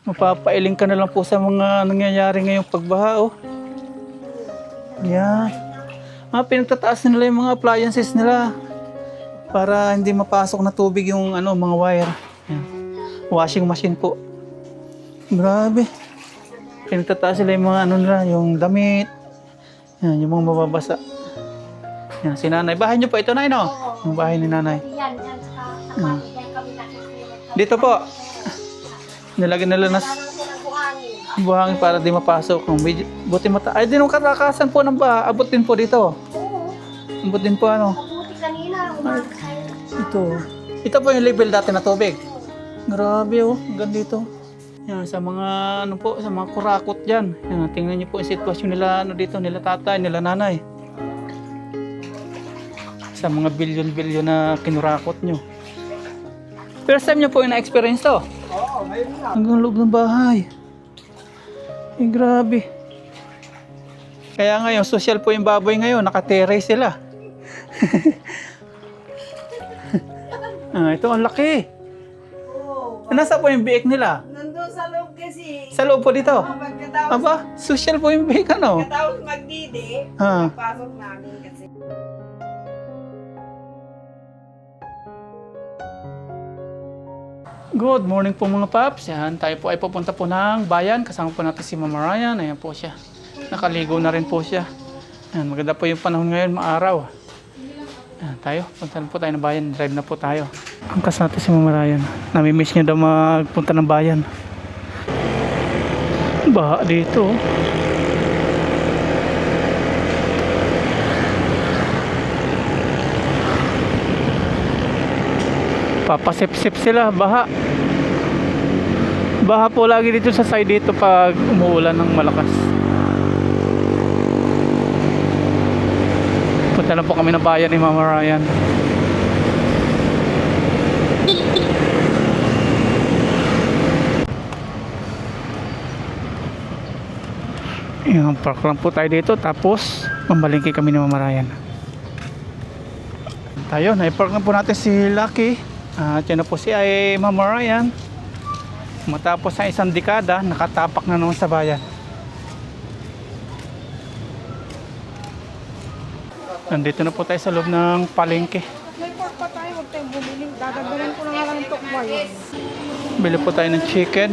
Mapapailing ka na lang po sa mga nangyayari ngayong pagbaha, oh. Yan. Pinagtataas nila yung mga appliances nila para hindi mapasok na tubig yung mga wire. Yan. Washing machine po. Grabe. Pinagtataas nila yung mga nila, yung damit. Yan, yung mga mababasa. Yan, si nanay. Bahay niyo po ito, nay, no? Yung bahay ni nanay. Yan, sa kami nakikita. Dito po. Nilagyan nila na buhangin para di mapasok. Buti ay, din ang karakasan po ng baha. Abot din po dito. Oo. Abot din po Mabuti kanina, umaga. Ito po yung level dati na tubig. Grabe, oh. Hanggang dito. Yan, sa mga sa mga kurakot dyan. Yan, tingnan niyo po yung sitwasyon nila dito, nila tatay, nila nanay. Sa mga bilyon-bilyon na kinurakot nyo. First time nyo po yung na-experience to? Oo, ngayon na. Hanggang loob ng bahay. Eh, grabe. Kaya ngayon, social po yung baboy ngayon. Naka-terrace sila. Ito ang laki. Oo. Nasa po yung biik nila? Nandun sa loob kasi. Sa loob po dito? Pagkatapos, Aba, social po yung biik, ano? pagkatapos magdidi, Ah. pasok namin kasi. Good morning po mga paps. Yan, tayo po ay pupunta po ng bayan. Kasama po natin si Mama Ryan. Ayan po siya. Nakaligo na rin po siya. Yan, maganda po yung panahon ngayon, maaraw. Yan, tayo. Punta na po tayo ng bayan. Drive na po tayo. Ang kasama natin si Mama Ryan. Namimiss niya daw magpunta ng bayan. Baha dito. Papasip-sip sila, baha. Baha po lagi dito sa side dito pag umuulan ng malakas. Punta na po kami ng bayan ni Mama Ryan. Yung park lang po tayo dito, tapos mamalingki kami ni Mama Ryan. Tayo, na-park na po natin si Lucky. At yan na po si Mama Ryan. Matapos ng isang dekada, nakatapak na naman sa bayan. Nandito na po tayo sa loob ng palengke. May pork pa tayo, huwag tayong bumili. Dadagdagan ko na nga lang itong bayan. Bili po tayo ng chicken.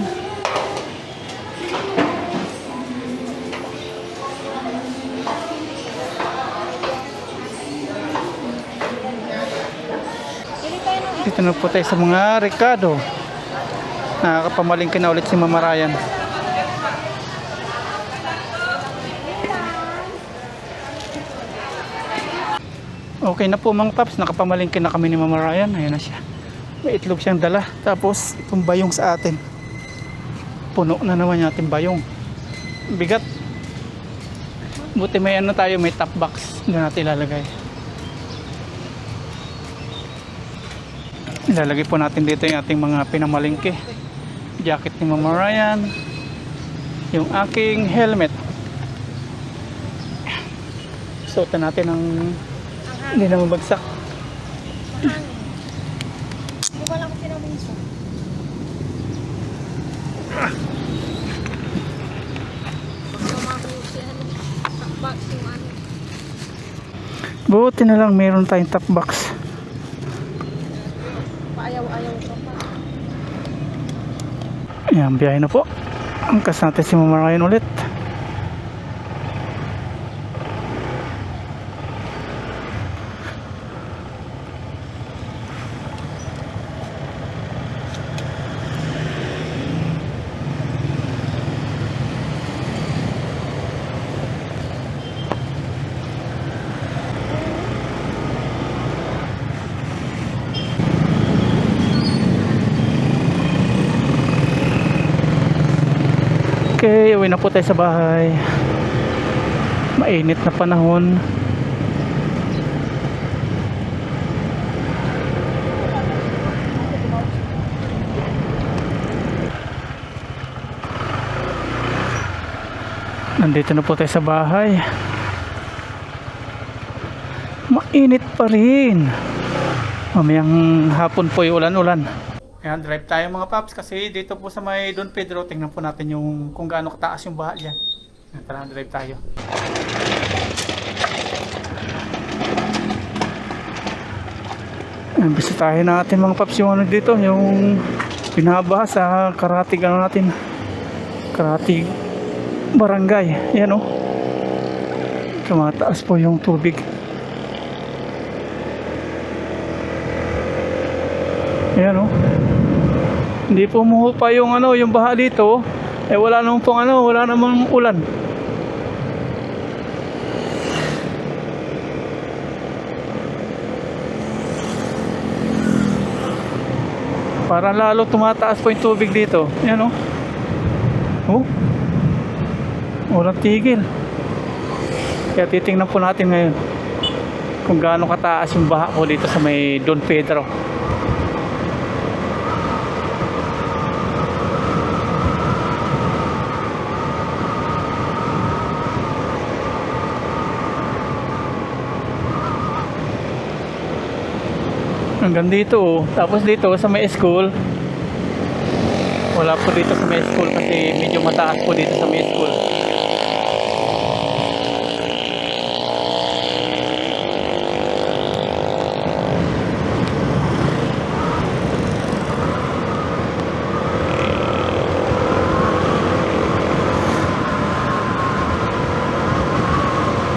Dito na po tayo sa mga Ricardo. Nakakapamalingkin na ulit si Mama Ryan. Okay na po mga paps, nakapamalingkin na kami ni Mama Ryan. Ayan na siya. May itlog siyang dala. Tapos itong bayong sa atin. Puno na naman yung ating bayong. Bigat. Buti may tayo, may top box. Doon natin ilalagay. Ilalagay po natin dito yung ating mga pinamalingki. Jacket ni Mama Ryan. Yung aking helmet. Suotan natin ng hindi na mabagsak. Hindi ko lang kung pinaminsan. Buti na lang meron tayong top box. Paayaw-ayaw ka pa. Ayan, biyahe na po. Angkas natin si Mama Ryan ulit. Okay, uwi na po tayo sa bahay. Mainit na panahon. Nandito na po tayo sa bahay. Mainit pa rin. Mamayang hapon po yung ulan-ulan. Ayan, drive tayo mga paps kasi dito po sa may Don Pedro, tingnan po natin yung kung gaano kataas yung baha dyan. Ayan, tara, drive tayo. Ayan, bisitahin natin mga paps yung ano dito, yung binabaha sa Karatig ano natin. Karatig Barangay. Ayan o. Tumataas po yung tubig. Ayan o. Hindi po umuhupa yung ano, yung baha dito. Eh wala namang pong ano, wala namang ulan. Parang lalo tumataas po yung tubig dito. Ayan o. Oh. Walang tigil. Kaya titingnan po natin ngayon kung gaano kataas yung baha po dito sa may Don Pedro. Hanggang dito oh. Tapos dito sa may school, wala po dito sa may school kasi medyo mataas po dito sa may school.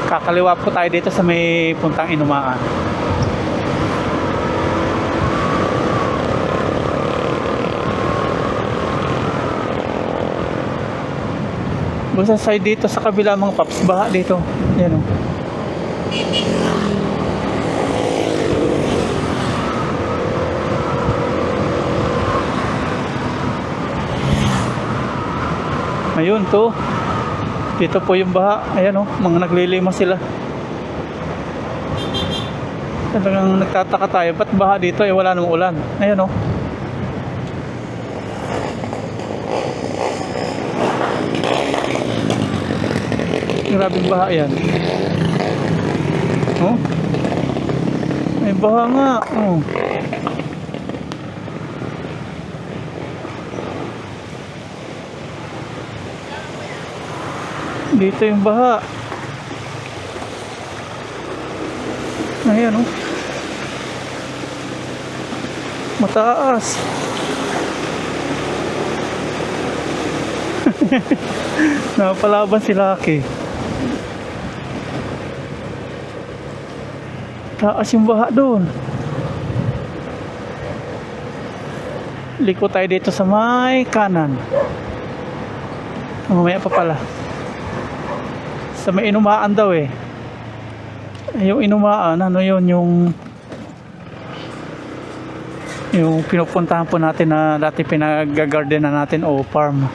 Kakaliwa po tayo dito sa may puntang Inumaan. Basta side dito sa kabila mga paps, baha dito. Yan o. Ayun to. Dito po yung baha. Ayan o, mga naglilima sila. Talagang nagtataka tayo, ba't baha dito eh wala namang ulan. Ayan o. Grabing baha yan. Oh. May baha nga. Oh. Dito yung baha. Ayan oh. Mataas. Napalaban si Lucky. Taas yung baha doon. Liko tayo dito sa may kanan. Mamaya pa pala. Sa may Inumaan daw eh. Yung Inumaan, ano yun, yung pinupuntahan po natin na dati pinag-gardenan natin o farm.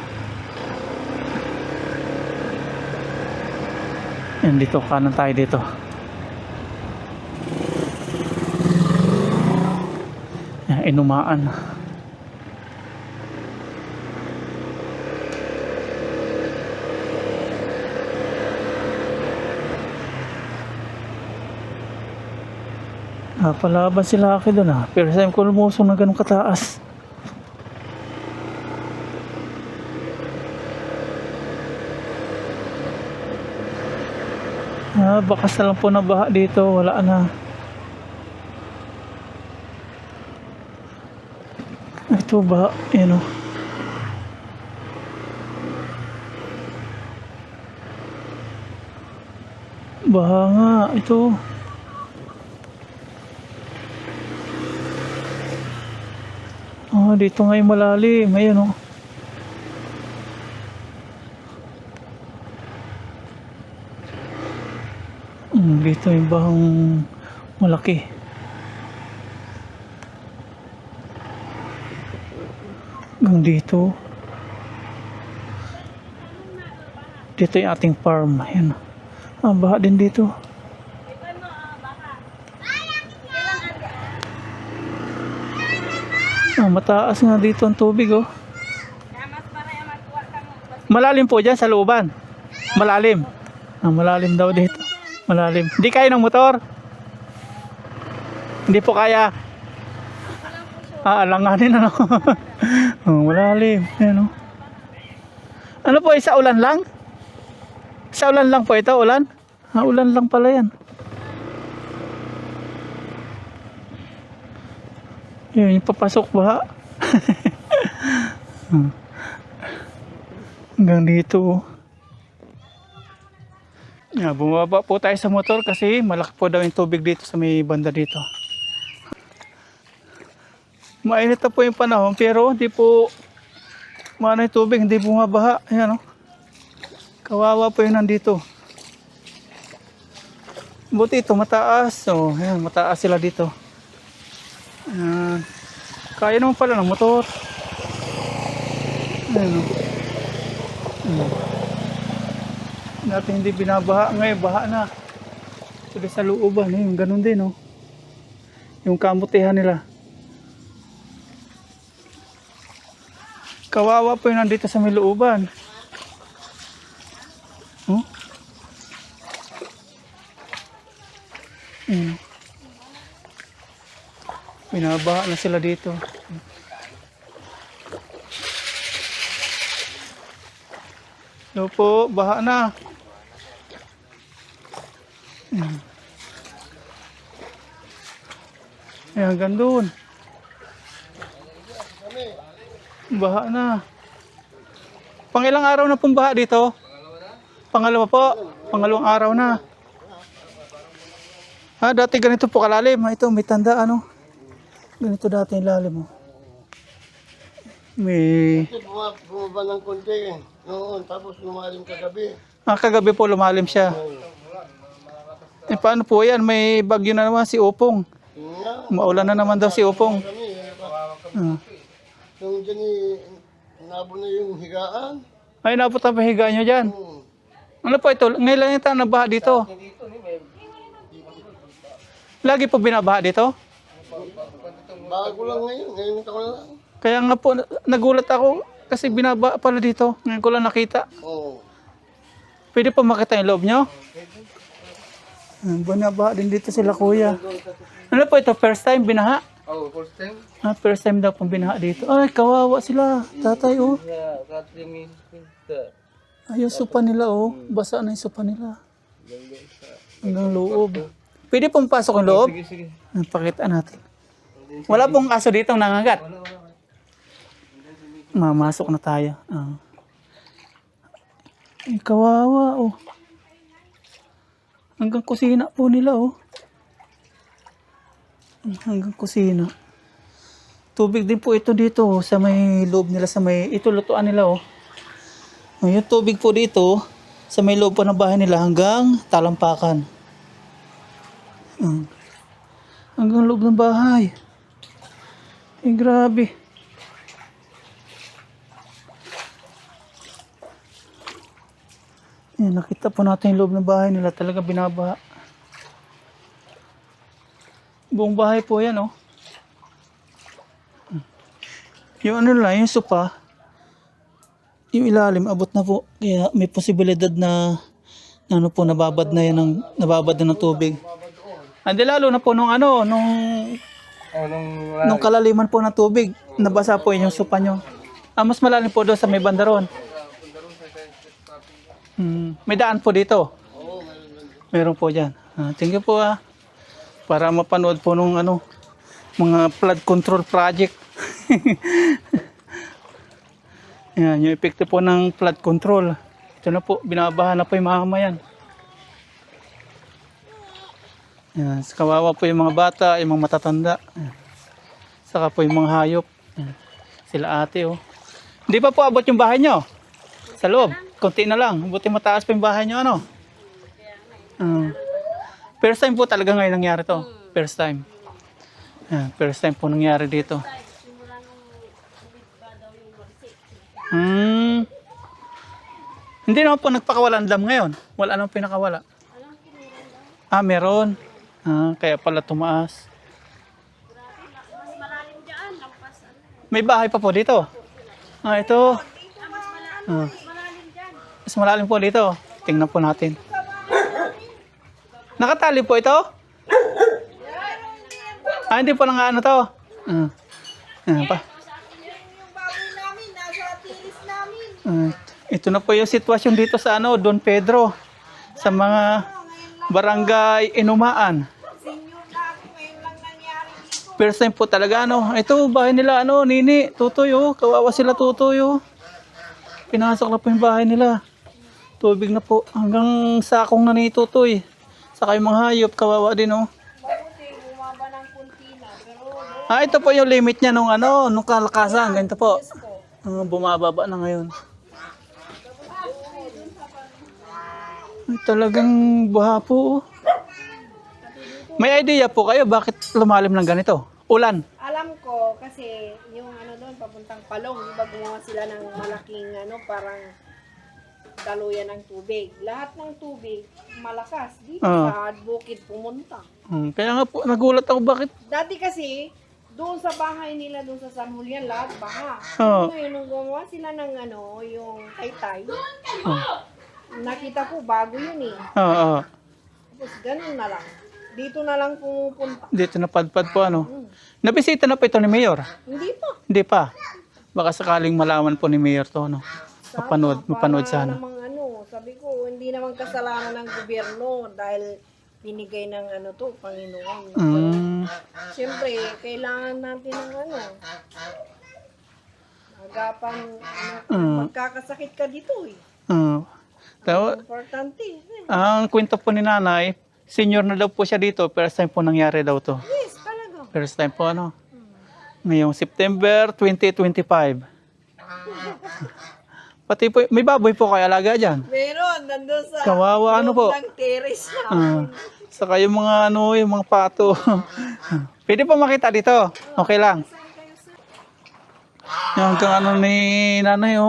Yan dito, kanan tayo dito. Inumaan. Palaban sila akin doon ah. Pero sa ko lumusong na ganun kataas. Bakas na lang po na baha dito. Wala na. Ito ba? Yan o. Baha nga. Ito. Dito nga yung malalim. Ayan o. Dito yung bahang malaki. Hanggang dito. Dito yung ating farm. Ayan. Baha din dito. Mataas nga dito ang tubig oh. Malalim po dyan sa looban. Malalim. Malalim daw dito. Malalim. Hindi kaya ng motor? Hindi po kaya. Aalanganin ano. Oh, malalim. Ayan, oh. Ano po, isa ulan lang? Sa ulan lang po ito, ulan? Ulan lang pala yan. Yun, yung papasok ba? Hanggang dito. Oh. Bumaba po tayo sa motor kasi malaki po daw yung tubig dito sa may banda dito. Mainit na po yung panahon pero hindi po maano yung tubig, hindi bumabaha. Ayan, oh. Kawawa po yung nandito. Buti ito mataas. So, ayan, mataas sila dito. Ayan. Kaya naman pala ng motor. Ayan, oh. Ayan. Dati hindi binabaha. Ngayon baha na. Ito sa looban. Yung ganun din, oh. Yung kamutihan nila. Kawawa po yung nandito sa may looban. Oh? Binabaha na sila dito. Hello po, baha na. Ayan, hanggang doon. Baha na. Pangilang araw na pong baha dito? Pangalawa po. Pangalawang araw na. Dati ganito po kalalim. Ito, may tanda ano. Ganito dati yung lalim mo. May... Bumaba ng konti noon, tapos lumalim kagabi. Kagabi po lumalim siya. Paano po yan? May bagyo na naman si Opong. Maulan na naman daw si Opong. Yung dyan nabo na yung higaan. Ay, napot ang pahiga nyo dyan. Ano po ito? Ngayon lang yung nabaha dito. Lagi po binabaha dito? Bago lang ngayon taon lang. Kaya nga po, nagulat ako kasi binabaha pala dito. Ngayon ko lang nakita. Oo. Pwede po makita yung loob nyo? Binabaha din dito sila kuya. Ano po ito? First time binaha? Oh, first time? First time daw pong binaha dito. Ay, kawawa sila. Tatay, oh. Ay, yung sopa nila, oh. Basa na yung sopa nila. Hanggang loob. Pwede pong pasok yung loob? Sige. Pakita natin. Wala pong aso dito nangagat. Mamasok na tayo. Ay, kawawa, oh. Hanggang kusina po nila, oh. Hanggang kusina. Tubig din po ito dito, oh, sa may loob nila, sa may, ito lutuan nila, oh. Yung tubig po dito, sa may loob po ng bahay nila hanggang talampakan. Hanggang loob ng bahay. Eh, grabe. Yan, nakita po natin yung loob ng bahay nila. Talaga binabaha. Buong bahay po yan, oh. Yung ano lang, yung sopa, yung ilalim, abot na po. Kaya may posibilidad na ano po, nababad na yan nababad na ng tubig. Andi lalo na po nung ano, nung kalaliman po ng tubig, nabasa po yung sopa nyo. Mas malalim po doon sa may bandaron. May daan po dito. Meron po dyan. Thank you po para mapanood po nung ano, mga flood control project. Yan, yung epekto po ng flood control. Ito na po, binabaha na po yung mamamayan. Yan, kawawa po yung mga bata, yung mga matatanda. Yan. Saka po yung mga hayop. Yan. Sila ate, oh. Hindi pa po abot yung bahay nyo? Sa loob? Konti na lang. Buti mataas pa yung bahay nyo, ano? First time po talaga ngayon nangyari to. First time. Yan, first time po nangyari dito. Hindi naman po nagpakawalan dam ngayon. Wala nang pinakawala. Meron. Kaya pala tumaas. May bahay pa po dito. Ito. Mas malalim po dito. Tingnan po natin. Nakatali po ito? Hindi po lang ano to. Pa. Yung baboy namin, nasa tiris namin. Ito na po yung sitwasyon dito sa Don Pedro. Sa mga barangay Inumaan. Senior na ako, ngayon lang nangyari dito. First time po talaga Ito bahay nila Nini, Tutoy Kawawa sila Tutoy Pinasok na po yung bahay nila. Tubig na po hanggang sakong na ni Tutoy. Saka yung mga hayop kawawa din Mabuti, bumaba ng kunti na. Pero Ito po yung limit niya nung kalakasan. Ganito po. Bumababa na ngayon. Ay, talagang baha po. May idea po kayo bakit lumalim ng ganito? Ulan. alam ko, kasi yung doon, papuntang Palong, di ba gumawa sila ng malaking parang daluyan ng tubig. Lahat ng tubig, malakas. Dito sa bukid pumunta. Kaya nga po, nagulat ako bakit. Dati kasi, doon sa bahay nila, doon sa San Julian, lahat baha. Oo. Ngayon, nung gumawa sila ng yung taytay, nakita ko bago yun eh. Oo. Tapos ganun na lang. Dito na lang pumupunta. Dito na padpad po Nabisita na po ito ni Mayor? Hindi pa. Hindi pa. Baka sakaling malaman po ni Mayor to mapanood sana. Namang sabi ko, hindi naman kasalanan ng gobyerno dahil binigay ng Panginoon. Siyempre, kailangan natin ng agapan, magkakasakit ka dito eh. Importante. Ang kwento po ni nanay, senior na daw po siya dito. First time po nangyari daw to. Yes, talaga. First time po Ngayong September 2025. Pati po, may baboy po kayo alaga dyan. Meron, nandun sa Kawawa po. ng terrace na. Saka yung mga yung mga pato. Pwede po makita dito. Okay lang. Yung hanggang ni nanay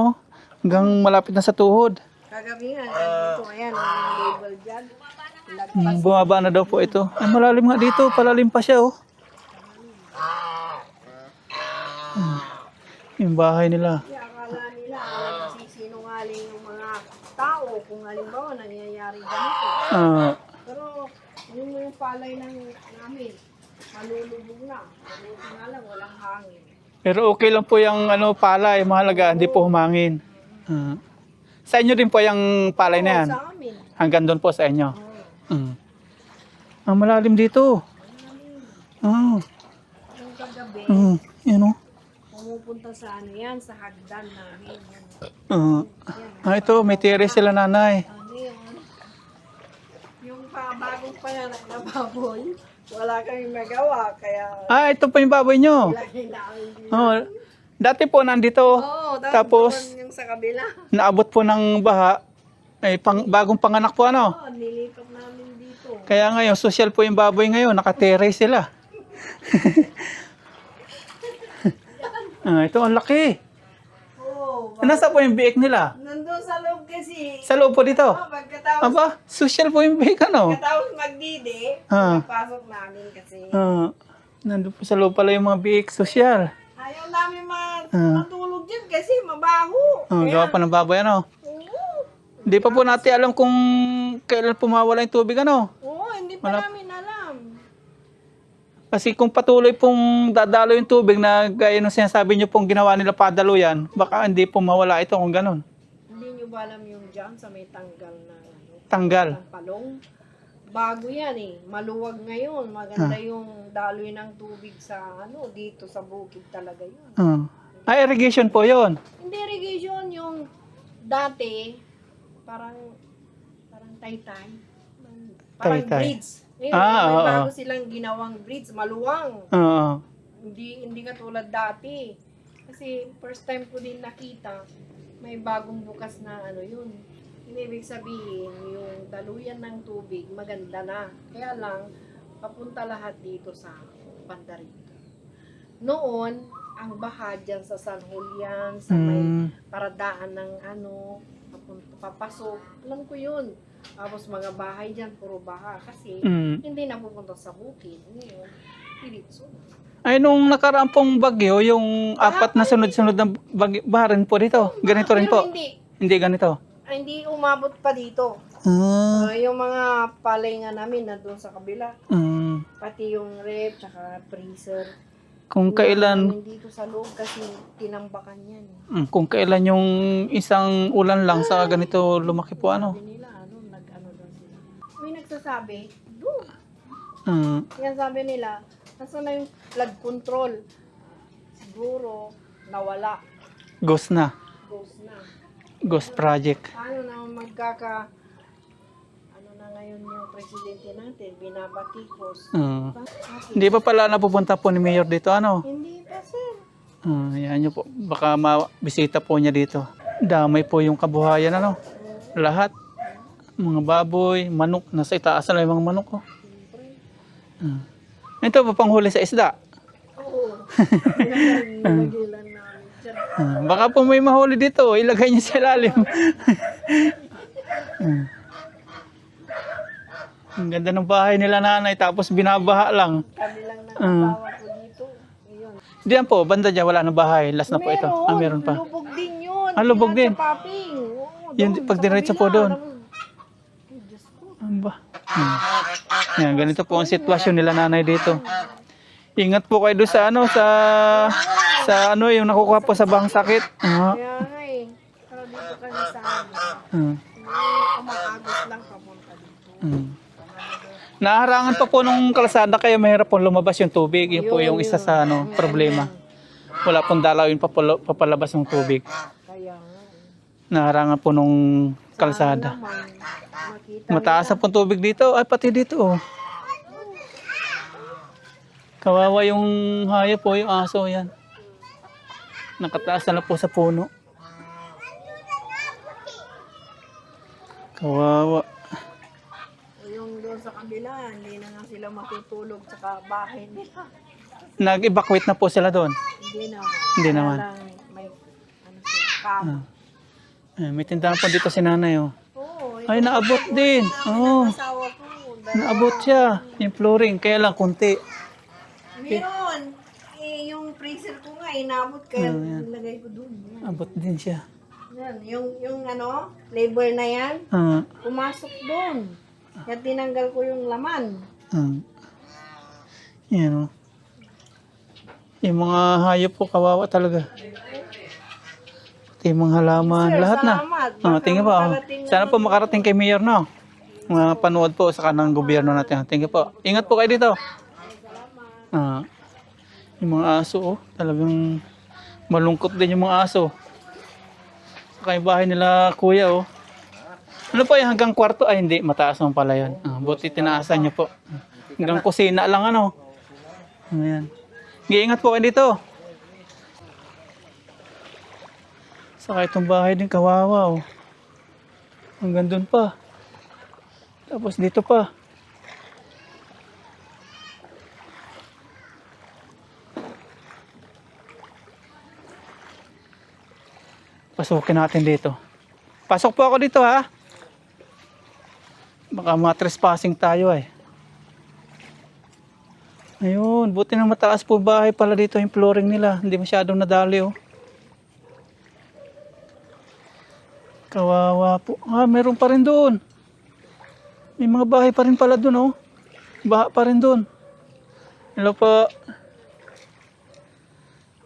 hanggang malapit na sa tuhod. Kagabi nga, dito ayan, ang label dyan. Bumaba na daw po ito. Ay, malalim nga dito. Palalim pa siya Yung bahay nila. Kaya akala nila, nagsisinungaling yung mga tao kung halimbawa nangyayari ganito. Pero yung palay namin, malulubog na. Mabuti nga lang, walang hangin. Pero okay lang po yung palay. Mahalaga, hindi po humangin. Sa inyo din po yung palay na yan? Sa amin. Hanggang doon po sa inyo? Ang malalim dito. Yung kagabi, Yan pumupunta sa yan, sa hagdan namin. Ito, may terrace sila nanay. Yung bagong panganak na baboy, wala kaming magawa, kaya Ito po yung baboy nyo. lagi namin. Dati po nandito. Tapos, yung sa kabila. naabot po ng baha. Bagong panganak po Nilipat namin dito. Kaya ngayon, social po yung baboy ngayon. Naka-terrace sila. Ito, ang laki. Nasa po yung biik nila? Nandun sa loob kasi. Sa loob po dito? Pagkatapos, Aba, social po yung biik magdidi, pasok namin kasi. Nandun po sa loob pala yung mga biik social. Ayaw namin matulog dyan kasi mabaho. Gawa pa ng baboy Oo. Hindi pa po natin alam kung kailan pumawala yung tubig Oo, hindi pa namin alam. Kasi kung patuloy pong dadalo yung tubig na gaya nung sinasabi nyo pong ginawa nila padaluyan, baka hindi po mawala ito kung ganun. Hindi nyo ba alam yung dyan sa may tanggal na Tanggal. ng palong? Bago yan eh. Maluwag ngayon. Maganda yung daloy ng tubig sa dito sa bukid talaga yun. Irrigation po yon. Hindi irrigation yung dati parang taytay. Parang Taytay. bridge. Ngayon, may oo. bago silang ginawang bridge, maluwang. Oo. Hindi katulad dati. Kasi first time ko din nakita, may bagong bukas na yun. Ibig sabihin, yung daluyan ng tubig, maganda na. Kaya lang, papunta lahat dito sa banda rito. Noon, ang baha dyan sa San Julian, sa may paradaan ng papasok. Alam ko yun. Tapos mga bahay dyan, puro baha. Kasi hindi napupunta sa bukid. Ngayon, pilitso. Ay, nung nakaraang pong bagyo, yung apat na sunod-sunod na baha rin po dito. Ganito rin po. Pero hindi. Hindi ganito. Hindi umabot pa dito. Yung mga palay nga namin na doon sa kabila. Pati yung rep, tsaka freezer. Kung kailan, Namin dito sa loob kasi tinambakan yan. kung kailan yung isang ulan lang sa ganito lumaki po ano. Sabi nila, nag-ano daw sila. May nagsasabi, doon. Mm, Yan sabi nila, nasa na yung flood control. Siguro, nawala. ghost na. Ghost na. Ghost project. Ano na ano na ngayon yung presidente natin, binabatikos. Hindi pa pala napupunta po ni Mayor dito ano. Hindi pa, sir. Yan nyo po. Baka mabisita po niya dito. Damay po yung kabuhayan ano. Lahat. Mga baboy, manok. Nasa itaas na lang yung mga manok ko. Ito pa panghuli sa isda. Oo. Nalagilan namin dyan. Baka po may mahuli dito. Ilagay niyo sa ilalim. Ang ganda ng bahay nila nanay. Tapos binabaha lang. Kami lang ng asawa ko dito. Ayun. Diyan po, banda dyan. Wala na bahay. Last na po ito. Meron pa. Lubog din yun. Lubog Yan din. Sa Paping. Oo, Yun, doon, pag sa diretso po kabila. doon. Ay, Diyos ko. Ano ba? Yan, ganito po ang sitwasyon nila nanay dito. Ingat po kayo doon sa ano, sa ano, yung nakukuha po sa bahang sakit. Kaya nga eh. Pero dito kami sa amin. Umakagos lang papunta dito. Naharangan pa po nung kalsada kaya mahirap po lumabas yung tubig. Yun po yung isa sa ano, problema. Wala pong dalawin papalabas ng tubig. Kaya nga eh. Naharangan po nung kalsada. Naman, makita Mataas na pong tubig dito. Ay, pati dito. Oh. Kawawa yung hayop po, yung aso. Yan. Nakataas na po sa puno. Kawawa. yung doon sa kabila, hindi na nga sila matutulog sa bahay nila. Nag-evacuate na po sila doon. Hindi naman. Hindi naman. Kaya lang may ano sila, kamo. May tindahan po dito si nanay. Oh. Oo, Ay, naabot din. Oo. asawa ko. Naabot siya. Yung flooring. Kaya lang, kunti. Meron. Yung freezer ko nga, inabot kaya nilagay ko doon. Yan. Abot din siya. Yan. Yung ano, labor na yan, pumasok doon. Kaya tinanggal ko yung laman. Yan o. Yung mga hayop po, kawawa talaga. Pati yung mga halaman, Sir, lahat na. salamat. Baka Tingnan po. makarating Sana po makarating kay Mayor, no? Mga panood po sa kanang gobyerno natin. Tingnan po. Ingat po kayo dito. Yung mga aso, oh. Talagang malungkot din yung mga aso. Saka yung bahay nila, kuya, oh. Ano po yung hanggang kwarto? Ay, hindi. Mataas naman pala yun. Buti tinaasan niyo po. Hanggang kusina lang, ano. Ayan. Iingat po kayo dito. Saka itong bahay din, kawawa, oh. Hanggang doon pa. Tapos dito pa. Pasukin natin dito. Pasok po ako dito, ha. Baka matrespassing tayo eh. Ayun, buti na mataas po bahay pala dito yung flooring nila. Hindi masyadong nadali, oh. Kawawa po. Meron pa rin doon. May mga bahay pa rin pala doon, oh. Baha pa rin doon. Hello po.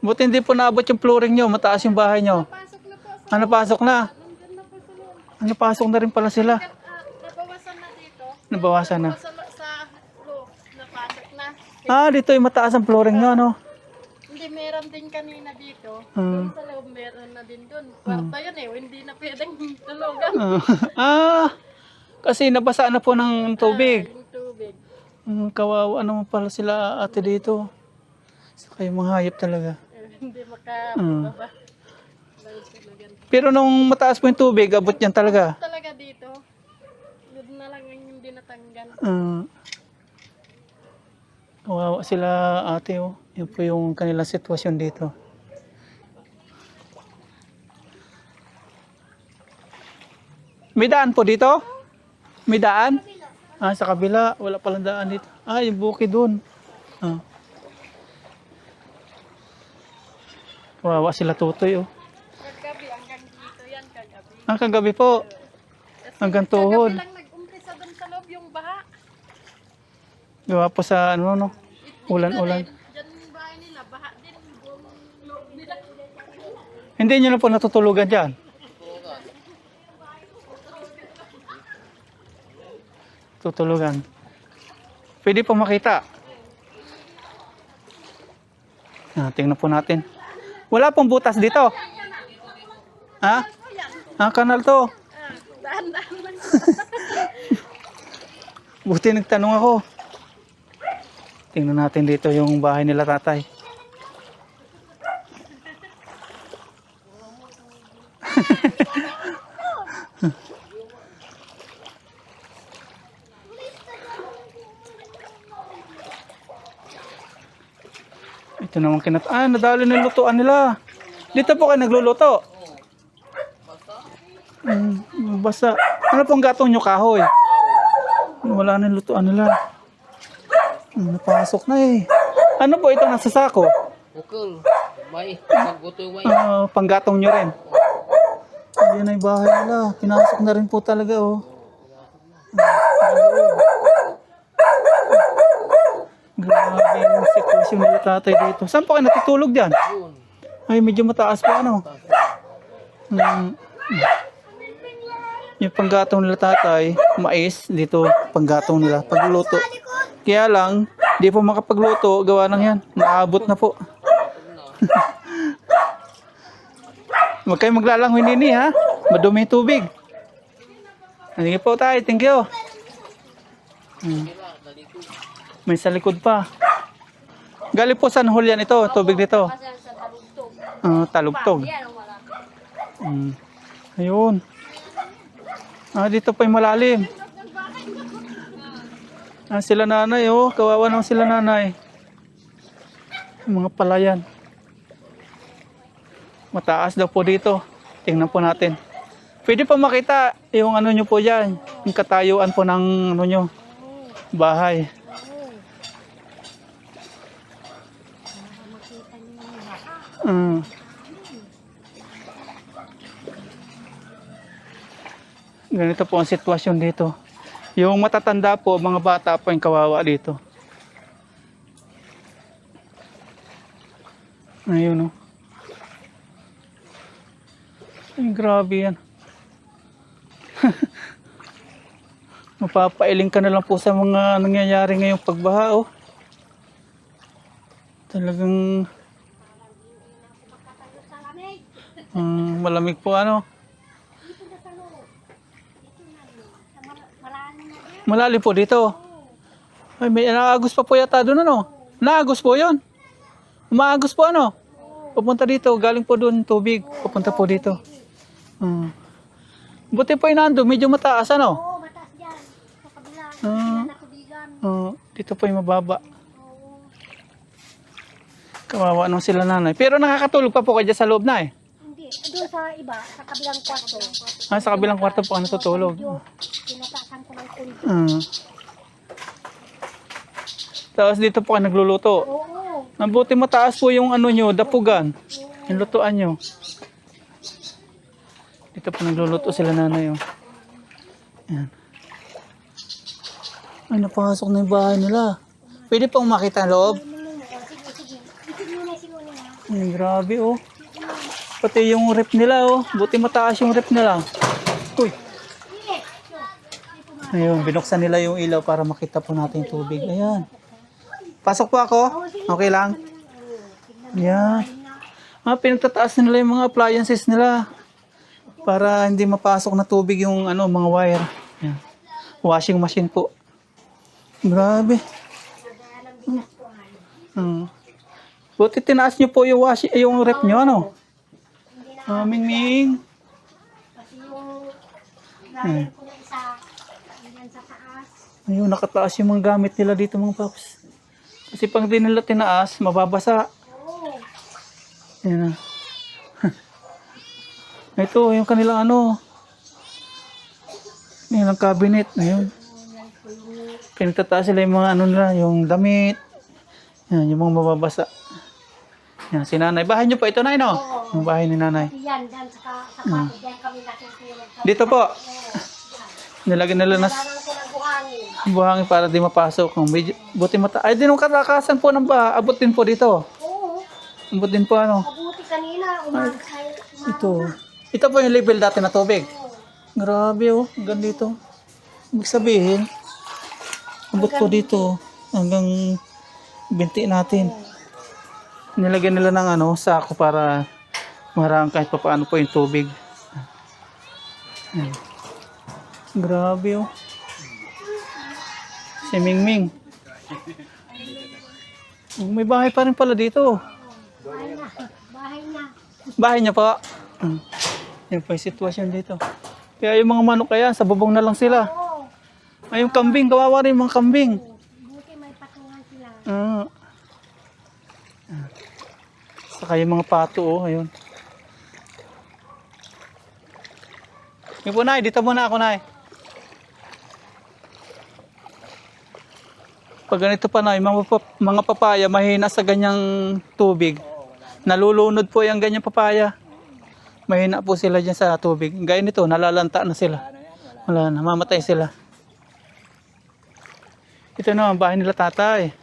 Buti hindi po naabot yung flooring nyo. Mataas yung bahay nyo. Pasok na po. Pasok na. Nandun na po sa loob. Pasok na rin pala sila. Nabawasan na dito. Nabawasan na. Sa loob. Napasok na. Dito yung mataas ang flooring nyo, ano? Hindi, meron din kanina dito. Doon sa loob, meron na din doon. Kwarto yun eh. Hindi na pwedeng tulugan. Kasi nabasa na po ng tubig. Yung tubig. Kawawa naman pala sila ate dito. Saka yung mga hayop talaga. Hindi makababa. Pero nung mataas po yung tubig, abot yan talaga. Talaga dito. Doon na lang yung hindi natanggal. Kawawa sila ate, oh. Yan po yung kanilang sitwasyon dito. May daan po dito? May daan? Sa kabila. Wala palang daan dito. Yung bukid dun. Kawawa sila tutoy, oh. Kagabi, hanggang dito yan kagabi. Kagabi po. Hanggang tuhod. Kagabi lang nag-umpisa doon sa loob yung baha. Gawa po sa ano, no? Ulan-ulan. Diyan yung bahay nila, baha Hindi nyo na po natutulugan dyan. Tutulugan. Pwede po makita. Tingnan po natin. Wala pong butas dito. Ha? Kanal to. Buti nagtanong ako. Tingnan natin dito yung bahay nila tatay. Ito naman nadali ng lutuan nila. Dito po kayo nagluluto. Basa. Ano pong gatong nyo, kahoy? Wala na yung lutuan nila. Napasok na eh. Ano po ito nasa sako? Bukol. Bay. Magbuto bay. Panggatong nyo rin. Hindi na yung bahay nila. Pinasok na rin po talaga oh. Grabe yung sitwasyon nila tatay dito. Saan po kayo natutulog dyan? Yun. Ay, medyo mataas pa ano. Yung panggatong nila tatay, mais, dito panggatong nila, pagluluto. Kaya lang, di po makapagluto, gawa ng yan. Naabot na po. Huwag kayong maglalangoy nini ha. Madumi yung tubig. Sige po tayo, thank you. May sa likod pa. Galing po San Julian ito, tubig dito. Talugtog. Ayun. Dito pa yung malalim. Sila nanay oh, kawawa naman sila nanay. Mga palayan. Mataas daw po dito. Tingnan po natin. Pwede pa makita yung ano nyo po dyan. Yung katayuan po ng ano nyo. Bahay. Ganito po ang sitwasyon dito. Yung matatanda po, mga bata po yung kawawa dito. Ayun oh. Ay, grabe yan. Mapapailing ka na lang po sa mga nangyayari ngayong pagbaha oh. Talagang malamig po ano. Malalim po dito. Ay, may naagos pa po yata doon ano. Naagos po yun. Umaagos po ano. Pupunta dito. Galing po doon tubig. Pupunta po dito. Buti po yung nando. Medyo mataas ano. Oo, mataas dyan. Sa kabila. Hindi na tubigan. Dito po yung mababa. Kawawa nung sila nanay. Pero nakakatulog pa po kayo dyan sa loob na eh. Hindi. Doon sa iba, sa kabilang kwarto. Sa kabilang kwarto po ka natutulog. Tinatasan ko ng kundi. Tapos dito po ka nagluluto. Oo. Mabuti mataas po yung ano nyo, dapugan. Yung lutuan nyo. Dito po nagluluto sila nanay. Oh. Yan. Ay, napasok na yung bahay nila. Pwede pong makita ang loob. Sige. Isig mo na siguro na. Ay, grabe oh. Pati yung rep nila oh. Buti mataas yung rep nila. Uy. Ayun, binuksan nila yung ilaw para makita po natin yung tubig. Ayan. Pasok po ako. Okay lang. Ayan. Pinagtataas nila yung mga appliances nila. Para hindi mapasok na tubig yung ano, mga wire. Ayan. Washing machine po. Grabe. Buti tinaas nyo po yung rep nyo, ano? Ming. Kasi yung dryer ko na isa, yan sa taas. Ayun, nakataas yung mga gamit nila dito mga paps. Kasi pag di nila tinaas, mababasa. Oo. Ayan na. Ito, yung kanilang ano. Yan ang cabinet. Ayun. Pinagtataas sila yung mga ano nila, yung damit. Yan, yung mga mababasa. Yan, si nanay. Bahay nyo po ito, nay, no? Yung bahay ni nanay. Yan, dyan sa kwarto, dyan kami natutulog. Dito po. Nilagyan nila na Nalaman ko ng buhangin. buhangin para di mapasok. Buti mata. Ay, din yung katakasan po ng baha. Abot din po dito. Oo. Abot din po ano. Mabuti kanina, umaga Ito po yung level dati na tubig. Grabe oh, hanggang dito. Ibig sabihin, abot po dito hanggang binti natin. Nilagyan nila ng ano, sako para marang kahit pa paano po yung tubig. Ayan. Grabe oh. Si Mingming. Oh, may bahay pa rin pala dito. Bahay na. Bahay niya pa. Yan po yung sitwasyon dito. Kaya yung mga manok kaya, sa bubong na lang sila. Oo. Ay, yung kambing, kawawa rin yung mga kambing. Buti may patungan sila. Saka yung mga pato, oh, ayun. Yung po, Nay, dito muna ako, Nay. Pag ganito pa, Nay, mga papaya, mahina sa ganyang tubig. Nalulunod po yung ganyang papaya. Mahina po sila dyan sa tubig. Gaya nito, nalalanta na sila. Wala na, mamatay sila. Ito na, ang bahay nila tatay.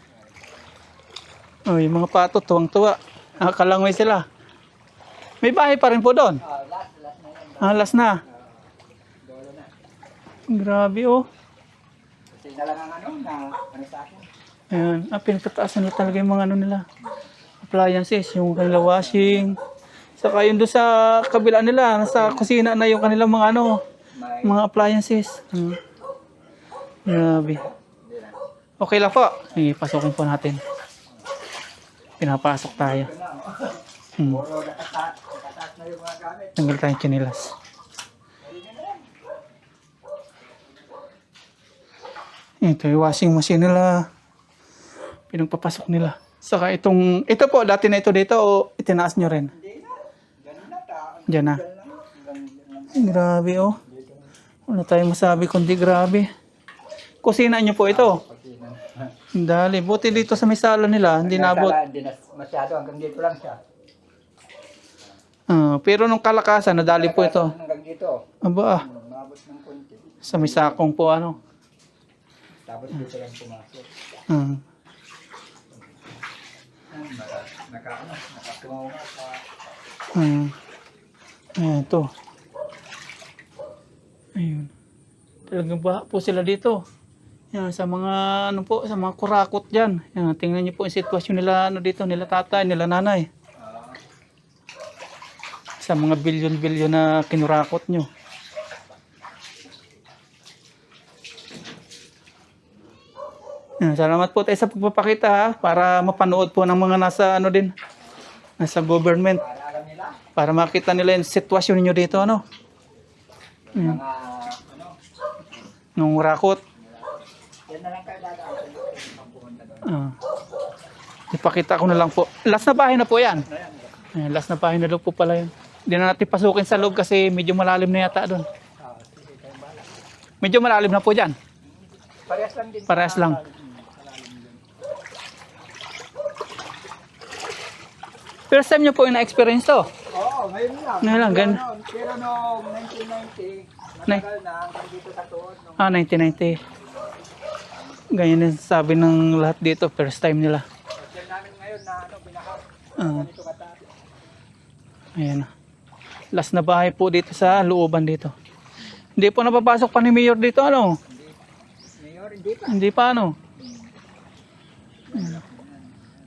Oh, yung mga pato, tuwang-tuwa. Nakalangoy sila. May bahay pa rin po doon. Last na. Grabe oh. Kasi na lang ang ano sa akin. Ayan, pinagtataas nila talaga yung mga ano nila. Appliances, yung kanilang washing. Saka yun doon sa kabila nila, nasa kusina na yung kanilang mga ano, mga appliances. Grabe. Okay lang po. Ipasukin po natin. Pinapasok tayo. Puro nakataas na yung mga gamit. Tanggal tayong chinilas. Ito yung washing machine nila. Pinagpapasok nila. Saka ito po, dati na ito dito o itinaas nyo rin? Diyan na. Grabe oh. Wala tayong masabi kundi grabe. Kusina nyo po ito. Dali. Buti dito sa may sala nila, hindi nabot. Hindi na masyado, hanggang dito lang siya. Pero nung kalakasan, nadali po ito. Hanggang dito. Aba, Mabot ng konti. sa may sakong po ano. Tapos dito lang pumasok. Nakatungaw nga sa... Ayan, ito. Ayun. Talagang baha po sila dito. Yan, sa mga, ano po, sa mga kurakot dyan. Yan, tingnan niyo po yung sitwasyon nila, ano dito, nila tatay, nila nanay. Sa mga bilyon-bilyon na kinurakot nyo. Yan, salamat po tayo sa pagpapakita ha, para mapanood po ng mga nasa, ano din, nasa government. Para makita nila yung sitwasyon niyo dito, ano. Mga ano, Nung rakot. yan na lang kayo dadaan sa pumunta doon. Ipakita ko na lang po. Last na bahay na po yan. Ayan, last na bahay na daw po pala yun. Hindi na natin pasukin sa loob kasi medyo malalim na yata doon. Medyo malalim na po dyan. Parehas lang din. Parehas lang. First time nyo po yung na-experience to. Oo, ngayon lang. Ngayon lang, gan- Pero noong 1990, matagal na hanggang dito sa tuod. 1990. Ganyan yung sabi ng lahat dito. First time nila. Hotel namin ngayon na ano, binahag. Ah, Ganito katabi. ayan. Last na bahay po dito sa looban dito. Hindi po napapasok pa ni Mayor dito, ano? Mayor, hindi pa. Hindi pa, ano? Ayan.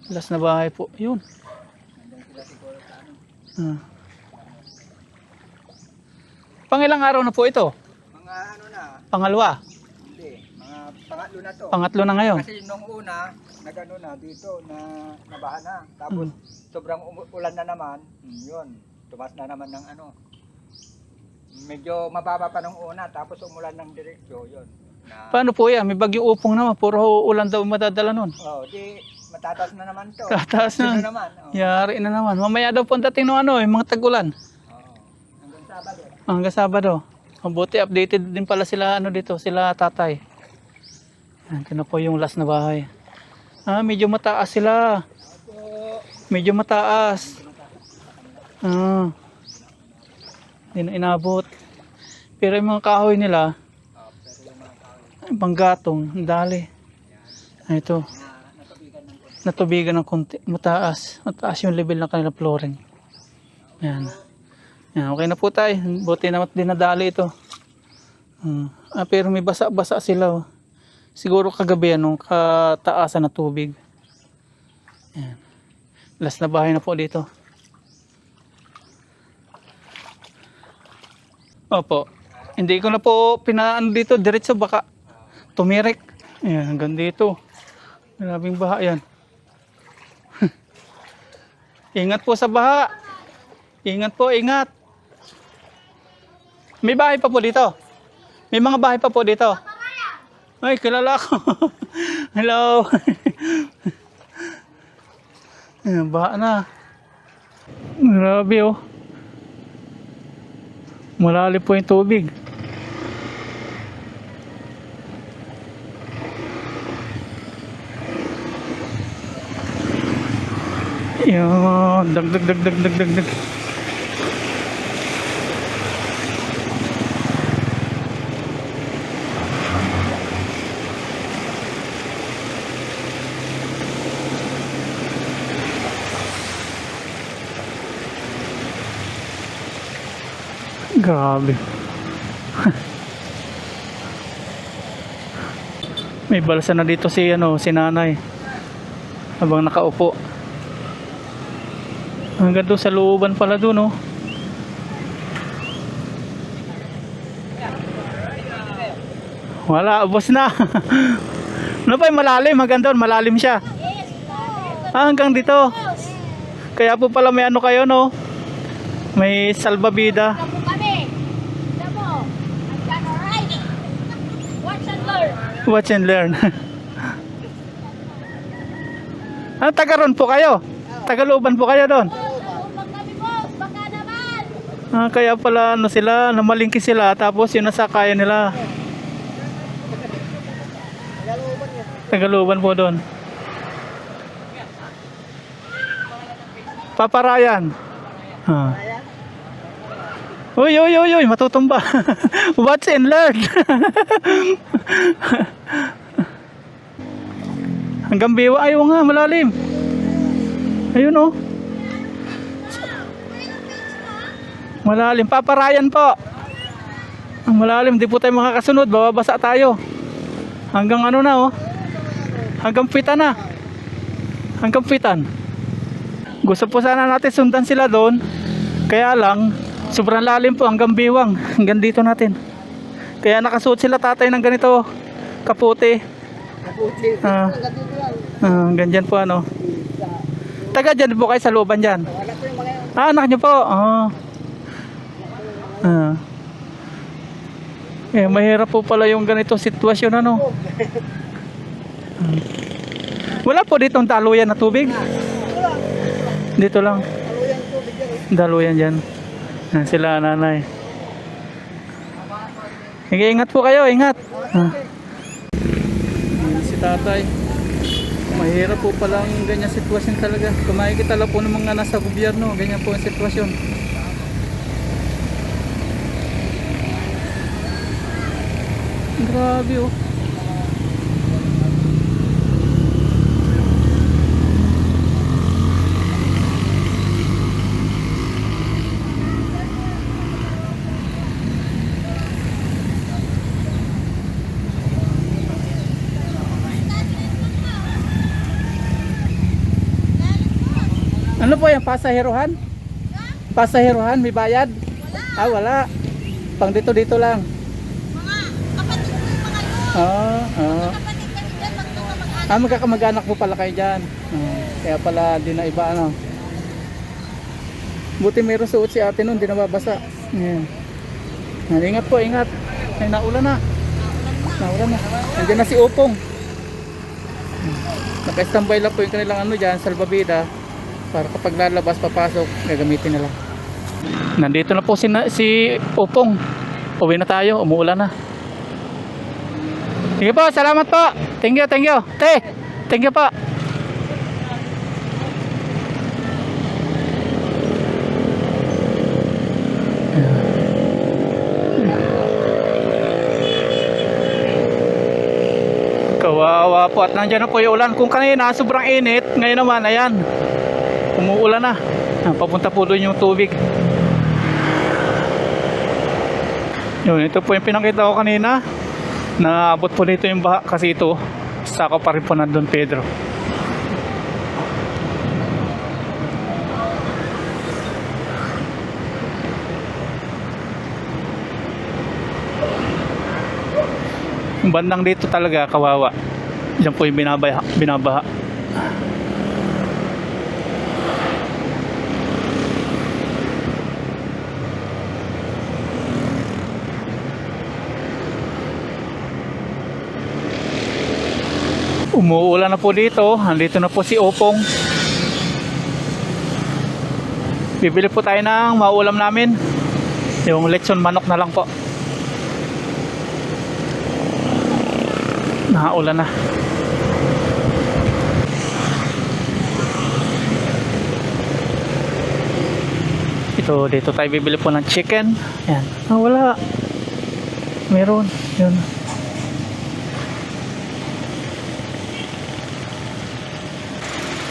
Last na bahay po. Yun. Pangilang araw na po ito? Mga ano na, Pangalawa? hindi. Mga pangatlo na to. Pangatlo na ngayon? Kasi nung una, nagano na dito, na nabaha na. Tapos sobrang ulan na naman, yun, tumas na naman ng ano. Medyo mababa pa nung una, tapos umulan ng diretsyo, yun. Na, Paano po yan? May bagyong upong naman. Puro ulan daw madadala nun. di matatas na naman to. Tataas na. Sino naman? Yari na naman. Mamaya daw po ang dating ng ano, yung mga tagulan. Hanggang Sabado. Hanggang Sabado. Mabuti updated din pala sila ano dito, sila tatay. Yan, ito na po yung last na bahay. Medyo mataas sila. Medyo mataas. Hindi na inabot. Pero yung mga kahoy nila, panggatong, ang dali. Ito. Natubigan ng konti. Mataas. Mataas yung level ng kanilang flooring. Yan. Yan, okay na po tayo. Buti naman dinadali ito. Pero may basa-basa sila. Oh. Siguro kagabi nung kataasan na tubig. Yan. Last na bahay na po dito. Opo. Hindi ko na po pinaano dito. Diretso baka tumirik. Ayan, hanggang dito. Maraming baha yan. Ingat po sa baha. Ingat po, ingat. May bahay pa po dito. May mga bahay pa po dito. Ay, kilala ko. Hello. Ayan, baha na. Grabe oh. Malalim po yung tubig. Yan, dag. Grabe. May balsa na dito si si nanay. Habang nakaupo. Hanggang doon sa looban pala doon, oh. Wala, ubos na. Ano pa yung malalim? Hanggang doon, malalim siya. Hanggang dito. Kaya po pala may kayo, no? May salbabida. Kamu kami. Damo. I'm gonna ride. Watch and learn. Watch and learn. Ano, taga ron po kayo? Tagalooban po kayo doon? Upang kami boss. Baka naman. Kaya pala sila, namalingki sila tapos yun nasa kaya nila. Tagalooban po doon. Paparayan. Uy, matutumba. Watch and learn. Hanggang biwa, ayaw nga, malalim. Ayun oh. Malalim, paparayan po. Ang malalim, di po tayo makakasunod, bababasa tayo. Hanggang na oh. Hanggang pitan na. Hanggang pitan. Gusto po sana natin sundan sila doon. Kaya lang, sobrang lalim po hanggang biwang. Hanggang dito natin. Kaya nakasuot sila tatay ng ganito. Kaputi. Hanggang dyan po Taga dyan po kayo sa looban dyan. Anak nyo po. Mahirap po pala yung ganitong sitwasyon Wala po ditong daluyan na tubig. Dito lang. Daluyan dyan. Sila nanay. Ingat po kayo, ingat. Si tatay. Mahirap po palang ganyan sitwasyon talaga. Kung makikita lang po ng mga nasa gobyerno, ganyan po ang sitwasyon. Grabe oh. Ano po yung pasaherohan? Pasaherohan, may bayad? Wala. Pang dito lang. Kapatid ko yung mga yun. Kapatid kami dyan. Magkakamag-anak. Magkakamag-anak po pala kayo dyan. Kaya pala di na iba Buti mayroon suot si ate nun, di nababasa. Ingat po, ingat. Ay, naulan na. Nandiyan na si Upong. Naka-standby lang po yung kanilang dyan, salbabida. Para kapag lalabas, papasok, gagamitin nila. Nandito na po si Upong. Uwi na tayo, umuulan na. Sige po, salamat po. Thank you. Te, thank you po. Kawawa po at nandiyan na po yung ulan. Kung kanina sobrang init, ngayon naman ayan, umuulan na. Papunta po doon yung tubig. Yun, ito po yung pinakita ko kanina. Naabot po dito yung baha kasi ito sako pa rin po na Don Pedro. Yung bandang dito talaga kawawa. Diyan po yung binabaha. Umuulan na po dito. Andito na po si Opong. Bibili po tayo ng mauulam namin. Yung lechon manok na lang po. Nakaulan na. Dito tayo bibili po ng chicken. Yan. Wala. Meron. Yun.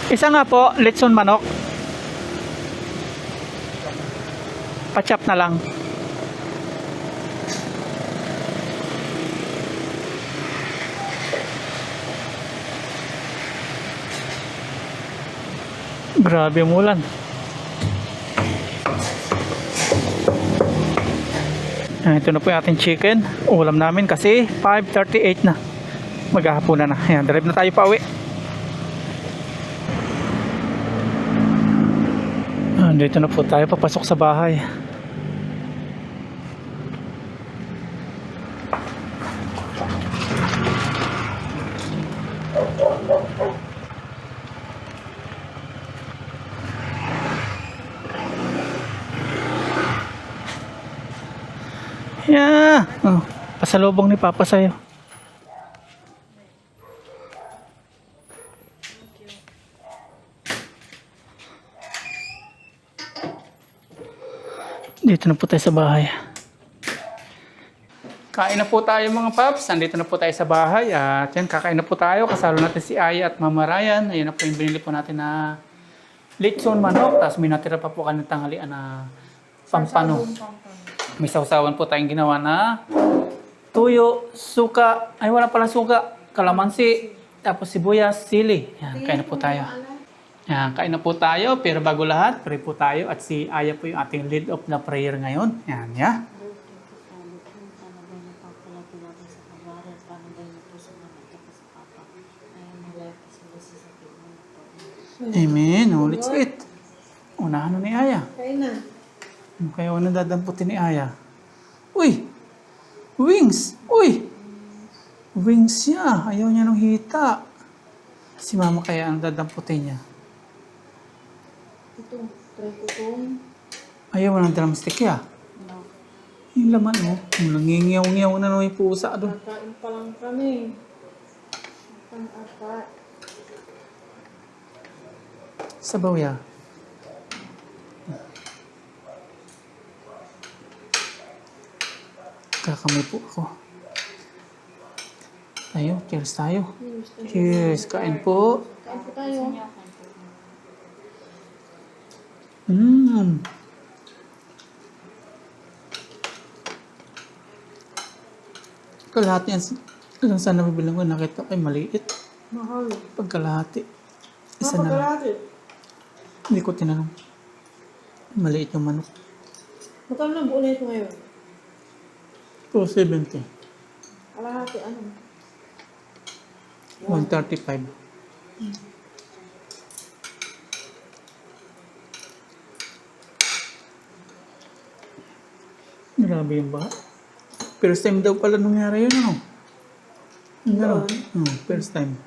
Isa nga po, lechon manok. Pachap na lang. Grabe ang ulan. Ito na po yung ating chicken. Ulam namin kasi 5:38 na. Maghahaponan na. Ayan, drive na tayo pa uwi. Dito na po tayo papasok sa bahay. Yeah. Oh, pasalubong ni Papa sa'yo. Dito na po tayo sa bahay. Kain na po tayo mga paps. Nandito na po tayo sa bahay. At yan, kakain na po tayo. Kasalo natin si Aya at Mama Ryan. Ayan na po yung binili po natin na lechon manok. Tapos may natira pa po kanina tanghalian na pampano. May sausawan po tayong ginawa na tuyo, suka. Ay, wala pala suka. Kalamansi. Tapos sibuyas, sili. Yan, kain na po tayo. Yan, kain na po tayo, pero bago lahat, pray po tayo at si Aya po yung ating lead of the prayer ngayon. Yan, ya. Amen. Holy Spirit. Unahan na ni Aya. Kain na. Kaya ano dadamputin ni Aya? Uy! Wings! Uy! Wings niya. Ayaw niya nung hita. Si Mama kaya ang dadamputin niya. Ito, try ko itong. Ayaw mo ng drumstick ya? No. Yung laman mo. Nangingiyaw-ngiyaw na naman yung pusa doon. Kakain pa lang kami. Pang-apat. Sabaw ya. Kakamay po ako. Tayo, cheers tayo. Cheers, kain po. Kain po tayo. Kalahati yan. Alam saan nabibilang ko, nakita ko ay maliit. Mahal. Pagkalahati. Isa na lang. Hindi ko tinanong. Maliit yung manok. Magkano na buo na ito ngayon? 270. Kalahati, ano? 135. Grabe yung baha. First time daw pala nangyari yun, ano? Yung gano'n? First time.